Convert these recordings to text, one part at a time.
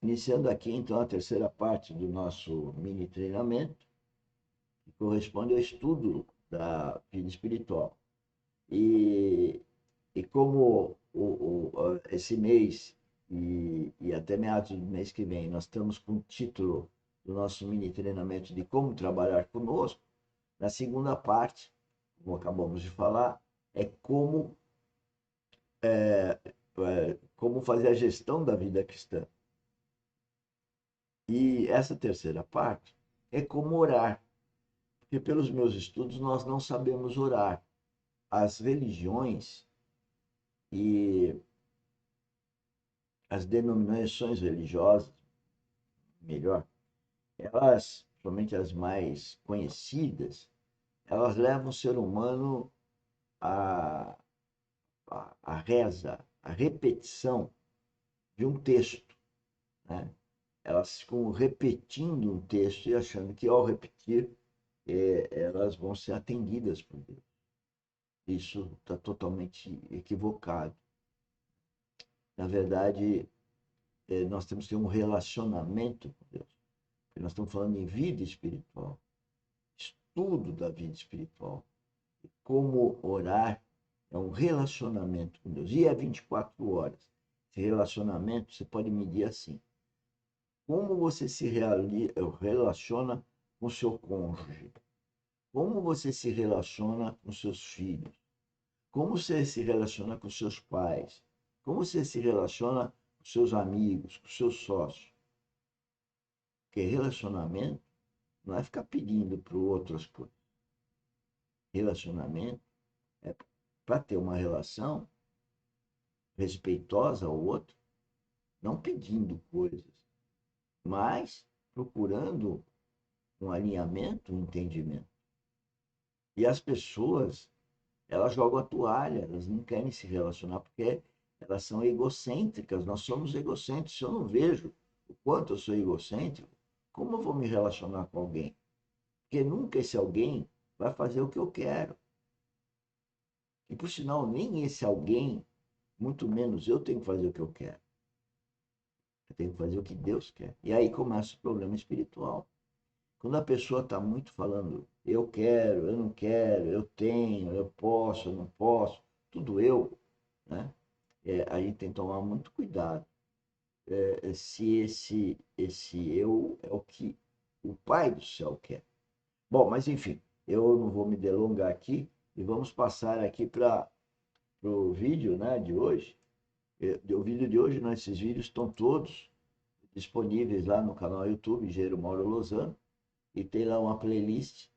Iniciando aqui, então, a terceira parte do nosso mini treinamento, que corresponde ao estudo da vida espiritual. E, e como esse mês e até meados do mês que vem, nós estamos com o título do nosso mini treinamento de como trabalhar conosco, na segunda parte, como acabamos de falar, é como fazer a gestão da vida cristã. E essa terceira parte é como orar, porque pelos meus estudos nós não sabemos orar. As religiões e as denominações religiosas, melhor, elas, somente as mais conhecidas, elas levam o ser humano à, à reza, à repetição de um texto, né? Elas ficam repetindo um texto e achando que ao repetir elas vão ser atendidas por Deus. Isso está totalmente equivocado. Na verdade, nós temos que ter um relacionamento com Deus. Porque nós estamos falando em vida espiritual, estudo da vida espiritual. Como orar é um relacionamento com Deus. E é 24 horas. Esse relacionamento você pode medir assim. Como você se relaciona com seu cônjuge? Como você se relaciona com seus filhos? Como você se relaciona com seus pais? Como você se relaciona com seus amigos, com seus sócios? Porque relacionamento não é ficar pedindo para o outro as coisas. Relacionamento é para ter uma relação respeitosa ao outro, não pedindo coisas, mas procurando um alinhamento, um entendimento. E as pessoas, elas jogam a toalha, elas não querem se relacionar porque elas são egocêntricas, nós somos egocêntricos. Se eu não vejo o quanto eu sou egocêntrico, como eu vou me relacionar com alguém? Porque nunca esse alguém vai fazer o que eu quero. E por sinal, nem esse alguém, muito menos eu, tenho que fazer o que eu quero. Eu tenho que fazer o que Deus quer. E aí começa o problema espiritual. Quando a pessoa está muito falando, eu quero, eu não quero, eu tenho, eu posso, eu não posso, tudo eu, né? A gente tem que tomar muito cuidado. Se esse eu é o que o Pai do céu quer. Bom, mas enfim, eu não vou me delongar aqui e vamos passar aqui para o vídeo, né, de hoje. O vídeo de hoje, né, esses vídeos estão todos disponíveis lá no canal YouTube, Engenheiro Mauro Lozano, e tem lá uma playlist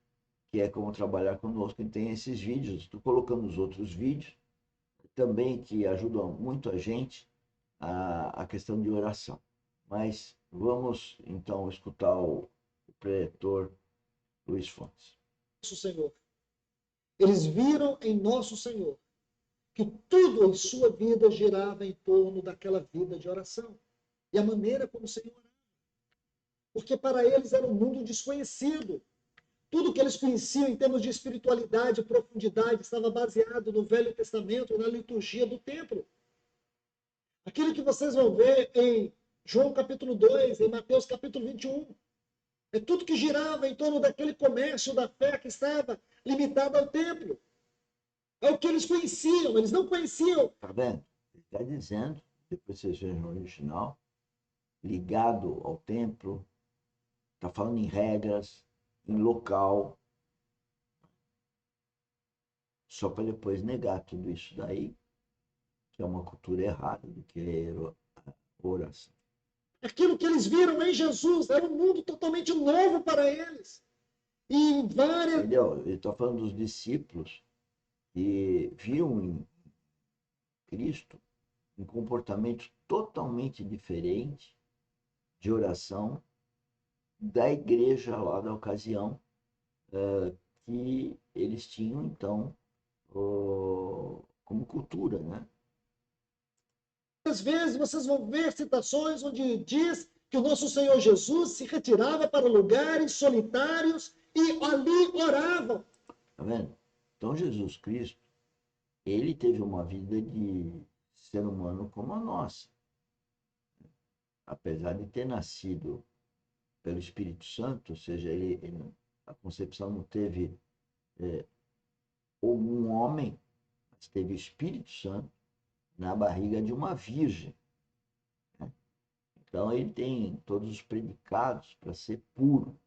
que é como trabalhar conosco, e tem esses vídeos. Estou colocando os outros vídeos também que ajudam muito a gente a questão de oração. Mas vamos então escutar o pretor Luiz Fontes. Nosso Senhor. Eles viram em Nosso Senhor que tudo em sua vida girava em torno daquela vida de oração. E a maneira como o Senhor orava. Porque para eles era um mundo desconhecido. Tudo que eles conheciam em termos de espiritualidade e profundidade estava baseado no Velho Testamento, na liturgia do templo. Aquilo que vocês vão ver em João capítulo 2, em Mateus capítulo 21. É tudo que girava em torno daquele comércio da fé que estava limitado ao templo. É o que eles conheciam, eles não conheciam. Tá vendo? Ele está dizendo, depois vocês vejam no original, ligado ao templo, está falando em regras, em local, só para depois negar tudo isso daí, que é uma cultura errada do que é oração. Aquilo que eles viram em Jesus era um mundo totalmente novo para eles. E em várias. Entendeu? Ele está falando dos discípulos que viam em Cristo um comportamento totalmente diferente de oração da igreja lá da ocasião, que eles tinham então como cultura, né? Às vezes vocês vão ver citações onde diz que o nosso Senhor Jesus se retirava para lugares solitários e ali oravam. Tá vendo? Então Jesus Cristo, ele teve uma vida de ser humano como a nossa. apesar de ter nascido pelo Espírito Santo, ou seja, a concepção não teve um homem, mas teve o Espírito Santo na barriga de uma virgem. Né? Então ele tem todos os predicados para ser puro.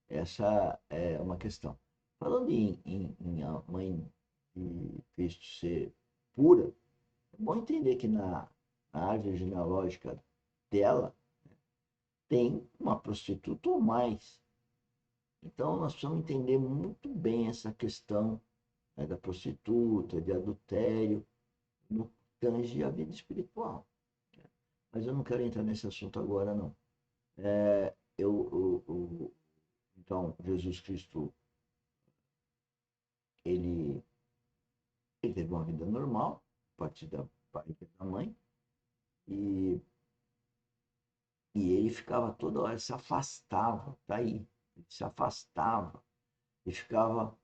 Essa é uma questão. Falando em a mãe de Cristo ser pura, é bom entender que na árvore genealógica dela tem uma prostituta ou mais. Então nós precisamos entender muito bem essa questão, né, da prostituta, de adultério, no que tange a vida espiritual. Mas eu não quero entrar nesse assunto agora, não. Então, Jesus Cristo, ele teve uma vida normal, a partir da barriga da mãe, e ele ficava toda hora, se afastava, tá aí, ele se afastava, e ficava,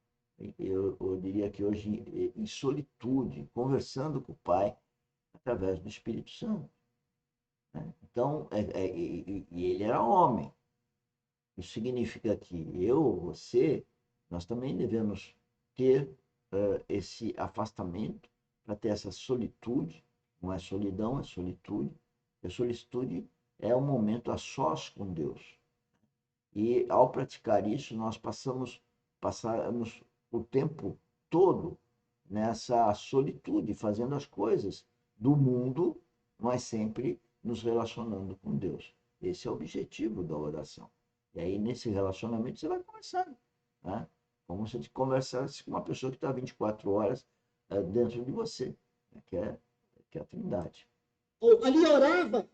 eu diria que hoje, em solitude, conversando com o Pai, através do Espírito Santo. Né? Então, e ele era homem. Isso significa que eu, você, nós também devemos ter esse afastamento para ter essa solitude. Não é solidão, é solitude. A solitude é um momento a sós com Deus. E ao praticar isso, nós passamos o tempo todo nessa solitude, fazendo as coisas do mundo, mas sempre nos relacionando com Deus. Esse é o objetivo da oração. E aí, nesse relacionamento, você vai conversando. Né? Como se você conversasse com uma pessoa que está 24 horas dentro de você, né? que é a Trindade. Ali orava.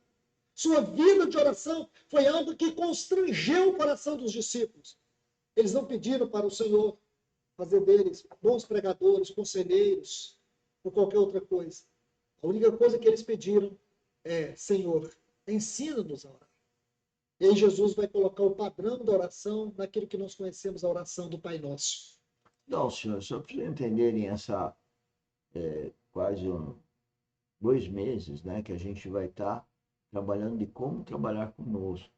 Sua vida de oração foi algo que constrangeu o coração dos discípulos. Eles não pediram para o Senhor fazer deles bons pregadores, conselheiros ou qualquer outra coisa. A única coisa que eles pediram é: Senhor, ensina-nos a orar. E aí Jesus vai colocar o padrão da oração naquilo que nós conhecemos, a oração do Pai Nosso. Não, senhor, só para vocês entenderem essa quase 2 meses, né, que a gente vai estar trabalhando de como trabalhar conosco.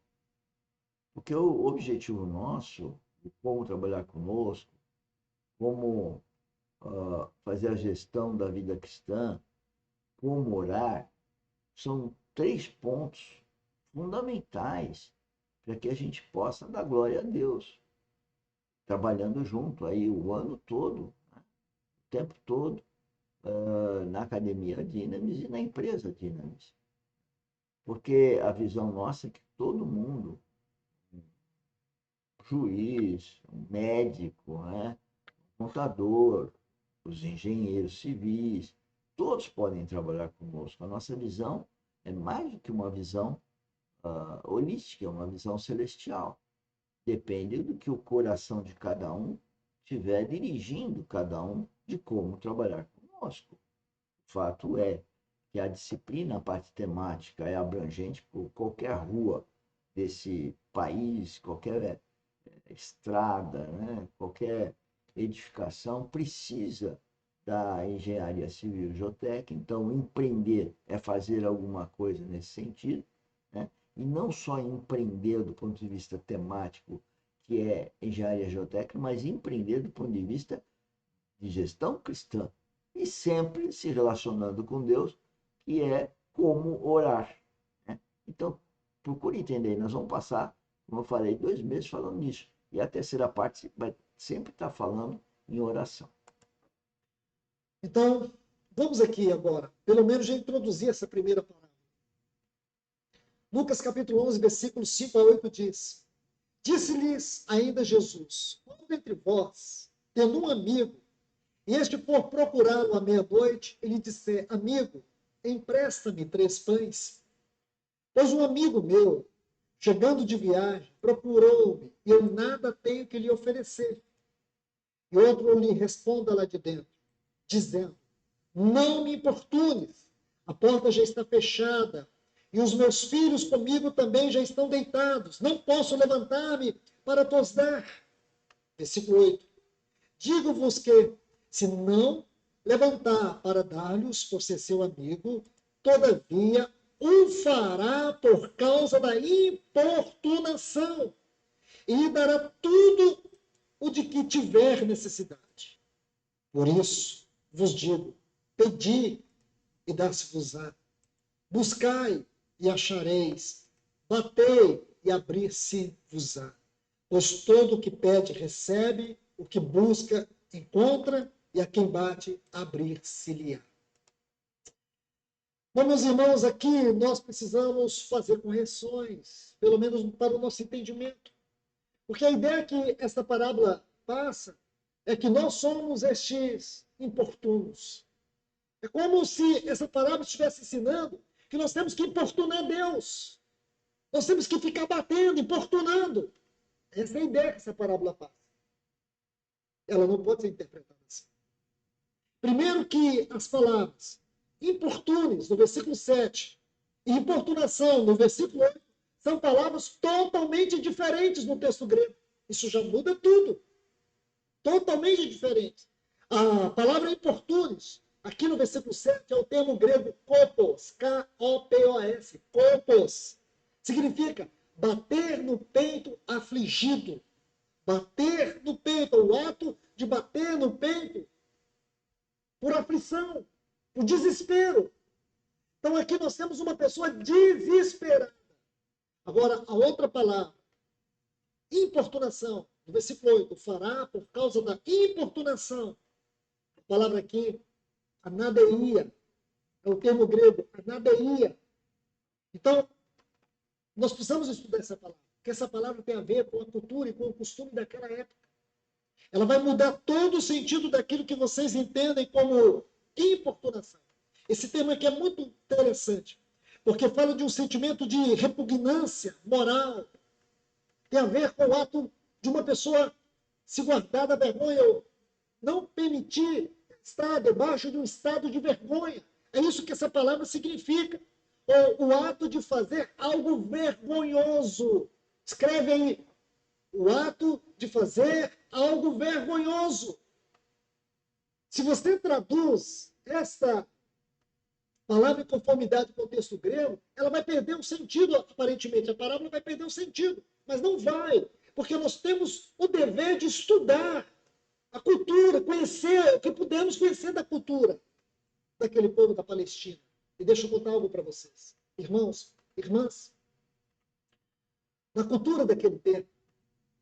Porque o objetivo nosso, de como trabalhar conosco, como fazer a gestão da vida cristã, como orar, são 3 pontos fundamentais para que a gente possa dar glória a Deus, trabalhando junto aí o ano todo, né? O tempo todo, na Academia Dynamis e na empresa Dynamis. Porque a visão nossa é que todo mundo, juiz, médico, né, contador, os engenheiros civis, todos podem trabalhar conosco. A nossa visão é mais do que uma visão holística, é uma visão celestial. Depende do que o coração de cada um estiver dirigindo cada um de como trabalhar conosco. O fato é que a disciplina, a parte temática, é abrangente por qualquer rua desse país, qualquer estrada, né? Qualquer edificação precisa da engenharia civil geotécnica. Então, empreender é fazer alguma coisa nesse sentido, né? E não só empreender do ponto de vista temático, que é engenharia geotécnica, mas empreender do ponto de vista de gestão cristã e sempre se relacionando com Deus, que é como orar. Né? Então, procure entender. Nós vamos passar, como eu falei, 2 meses falando nisso. E a terceira parte vai sempre estar falando em oração. Então, vamos aqui agora, pelo menos já introduzir essa primeira palavra. Lucas capítulo 11, versículos 5 a 8 diz: Disse-lhes ainda Jesus: quando entre vós, tendo um amigo, e este for procurá-lo à meia-noite, ele disser: Amigo, empresta-me 3 pães. Pois um amigo meu, chegando de viagem, procurou-me, e eu nada tenho que lhe oferecer. E outro lhe responda lá de dentro, dizendo: Não me importunes, a porta já está fechada, e os meus filhos comigo também já estão deitados, não posso levantar-me para tos dar. Versículo 8. Digo-vos que, se não levantar para dar-lhes por ser seu amigo, todavia o fará por causa da importunação e lhe dará tudo o de que tiver necessidade. Por isso vos digo, pedi e dar-se-vos-á. Buscai e achareis. Batei e abrir-se-vos-á. Pois todo o que pede recebe, o que busca encontra, e a quem bate abrir-se-lhe-á. Bom, meus irmãos, aqui nós precisamos fazer correções, pelo menos para o nosso entendimento. Porque a ideia que essa parábola passa é que nós somos estes importunos. É como se essa parábola estivesse ensinando que nós temos que importunar Deus. Nós temos que ficar batendo, importunando. Essa é a ideia que essa parábola passa. Ela não pode ser interpretada assim. Primeiro que as palavras importunes, no versículo 7, e importunação, no versículo 8, são palavras totalmente diferentes no texto grego. Isso já muda tudo. Totalmente diferentes. A palavra importunes, aqui no versículo 7, é o termo grego kopos, K-O-P-O-S, kopos. Significa bater no peito afligido. Bater no peito, o ato de bater no peito por aflição, por desespero. Então aqui nós temos uma pessoa desesperada. Agora, a outra palavra, importunação, no versículo 8, fará por causa da importunação. A palavra aqui, anadeia, é o termo grego, anadeia. Então, nós precisamos estudar essa palavra, porque essa palavra tem a ver com a cultura e com o costume daquela época. Ela vai mudar todo o sentido daquilo que vocês entendem como importunação. Esse termo aqui é muito interessante, porque fala de um sentimento de repugnância moral. Tem a ver com o ato de uma pessoa se guardar da vergonha ou não permitir estar debaixo de um estado de vergonha. É isso que essa palavra significa. Ou o ato de fazer algo vergonhoso. Escreve aí. O ato de fazer algo vergonhoso. Se você traduz essa palavra em conformidade com o texto grego, ela vai perder o sentido, aparentemente. A parábola vai perder o sentido, mas não vai, porque nós temos o dever de estudar a cultura, conhecer o que podemos conhecer da cultura daquele povo da Palestina. E deixa eu contar algo para vocês. Irmãos, irmãs, na cultura daquele tempo,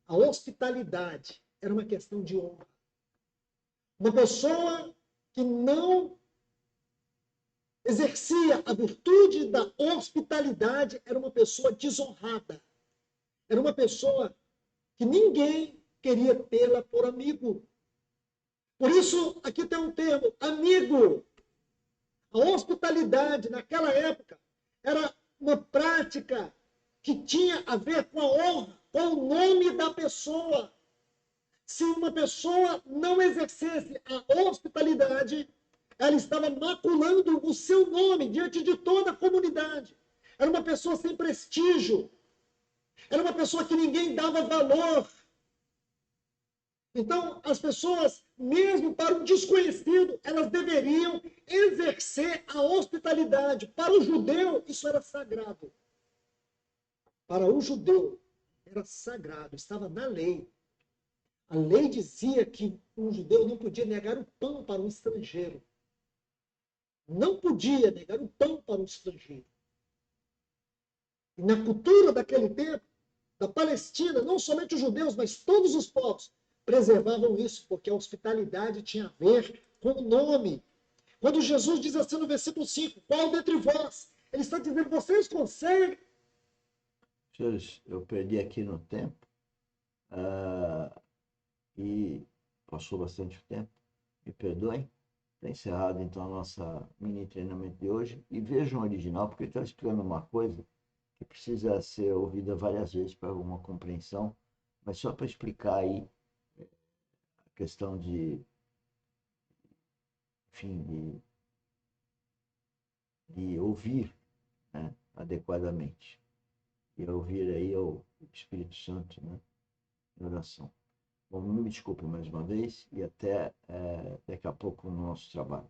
a hospitalidade era uma questão de honra. Uma pessoa que não exercia a virtude da hospitalidade era uma pessoa desonrada. Era uma pessoa que ninguém queria tê-la por amigo. Por isso, aqui tem um termo, amigo. A hospitalidade, naquela época, era uma prática que tinha a ver com a honra, com o nome da pessoa. Se uma pessoa não exercesse a hospitalidade, ela estava maculando o seu nome diante de toda a comunidade. Era uma pessoa sem prestígio. Era uma pessoa que ninguém dava valor. Então, as pessoas, mesmo para o desconhecido, elas deveriam exercer a hospitalidade. Para o judeu, isso era sagrado. Para o judeu, era sagrado, estava na lei. A lei dizia que um judeu não podia negar o pão para um estrangeiro. Não podia negar o pão para um estrangeiro. E na cultura daquele tempo, da Palestina, não somente os judeus, mas todos os povos preservavam isso, porque a hospitalidade tinha a ver com o nome. Quando Jesus diz assim no versículo 5, qual dentre vós? Ele está dizendo, vocês conseguem? Senhores, eu perdi aqui no tempo e passou bastante tempo. Me perdoem. Está encerrado, então, a nossa mini treinamento de hoje. E vejam o original, porque ele está explicando uma coisa que precisa ser ouvida várias vezes para alguma compreensão, mas só para explicar aí a questão de, enfim, de ouvir, né, adequadamente. E ouvir aí o Espírito Santo, né, em oração. Bom, me desculpe mais uma vez e até daqui a pouco no nosso trabalho.